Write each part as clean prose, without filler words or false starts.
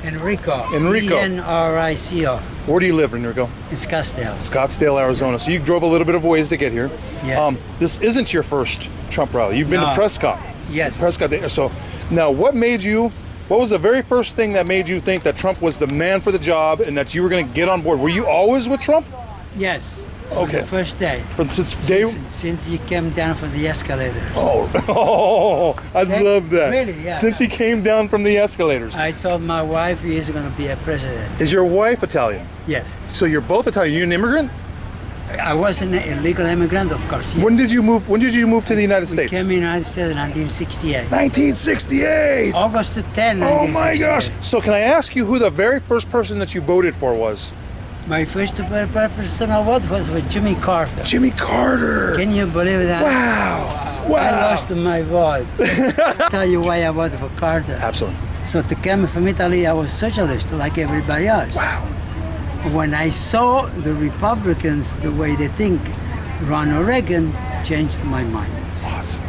Enrico. Enrico. Enrico. Where do you live, Enrico? In Scottsdale. Scottsdale, Arizona. So you drove a little bit of ways to get here. Yeah. This isn't your first Trump rally. You've been to Prescott. Yes. Prescott. So now, what was the very first thing that made you think that Trump was the man for the job and that you were going to get on board? Were you always with Trump? Yes. Okay. The first day. Since he came down from the escalators. I love that. Really, yeah. Since he came down from the escalators. I told my wife he is going to be a president. Is your wife Italian? Yes. So you're both Italian. You're an immigrant? I was an illegal immigrant, of course. Yes. When did you move? When did you move to the United States? We came in the United States in 1968. 1968. August 10, Oh my gosh! So can I ask you who the very first person that you voted for was? My first personal vote was with Jimmy Carter. Jimmy Carter. Can you believe that? Wow. I lost my vote. I'll tell you why I voted for Carter. Absolutely. So to come from Italy, I was socialist like everybody else. Wow. When I saw the Republicans, the way they think, Ronald Reagan changed my mind. Awesome.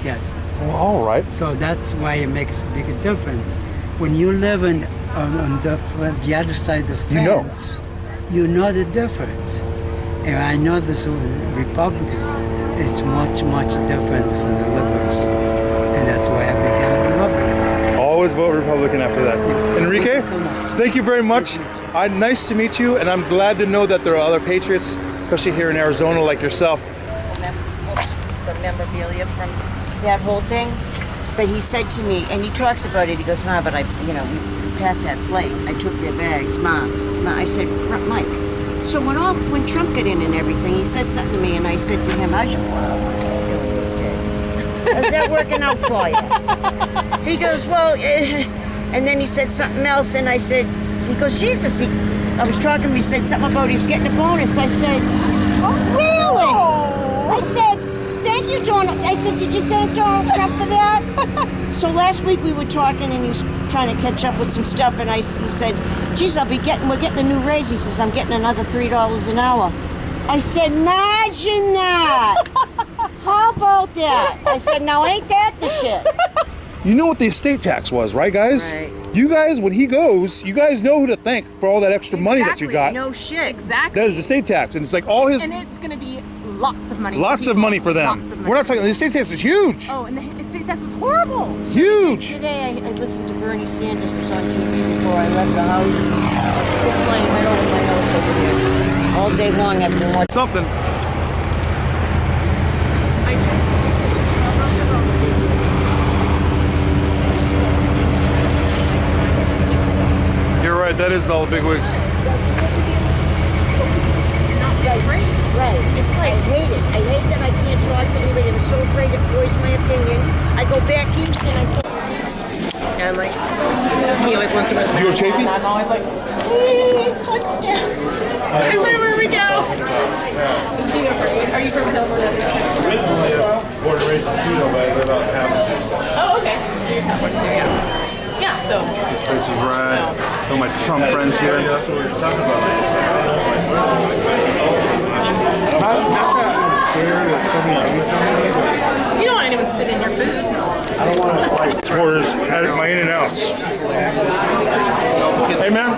Yes. Well, all right. So that's why it makes a big difference. When you live on the other side of the fence, you know the difference. And I know this Republicans, it's much, much different from the liberals. And that's why I became a Republican. Always vote Republican after that. Enrique, thank you so much. Thank you very much. Nice to meet you, and I'm glad to know that there are other patriots, especially here in Arizona, like yourself. From memorabilia from that whole thing. But he said to me, and he talks about it, he goes, "Mom, but we packed that flight. I took their bags, Mom." I said, "Mike, so when Trump got in and everything, he said something to me, and I said to him, how's your doing these days? How's that working out for you?" He goes, "Well," and then he said something else, and I said, he goes, "Jesus," I was talking to him, he said something about he was getting a bonus. I said, "Oh, really?" I said, "Thank you, Donald." I said, "Did you thank Donald Trump for that?" So last week we were talking, and he was trying to catch up with some stuff, and he said, "Geez, we're getting a new raise." He says, "I'm getting another $3 an hour." I said, "Imagine that." How about that? I said, "Now ain't that the shit?" You know what the estate tax was, right, guys? Right. You guys, when he goes, you guys know who to thank for all that extra money that you got. No shit. Exactly. That is estate tax, and it's like all his. And it's going to be lots of money. Lots of money for them. Lots of money. We're not talking. The estate tax is huge. Oh, and the estate tax was horrible. Huge. Today I listened to Bernie Sanders was on TV before I left the house. It's flying right over my nose over here. All day long I've been watching. Something. You're right. That is all the big wigs. Right. It's like, I hate it. I hate that I can't talk to anybody. I'm so afraid to voice my opinion. I go back east and I say, And like, he always wants to wear the You go hat, chafing? and I'm always like, I'm scared. Everywhere we go. Are you from California? Originally born and raised in Tito, but I live out in Havasu. Oh, okay. So you're California too, yeah. Yeah, so. This place is right. All my Trump friends here. Yeah, that's what we were talking about. You don't want anyone spit in your food. I don't want to fight. Supporters at my In-N-Outs. Hey, man.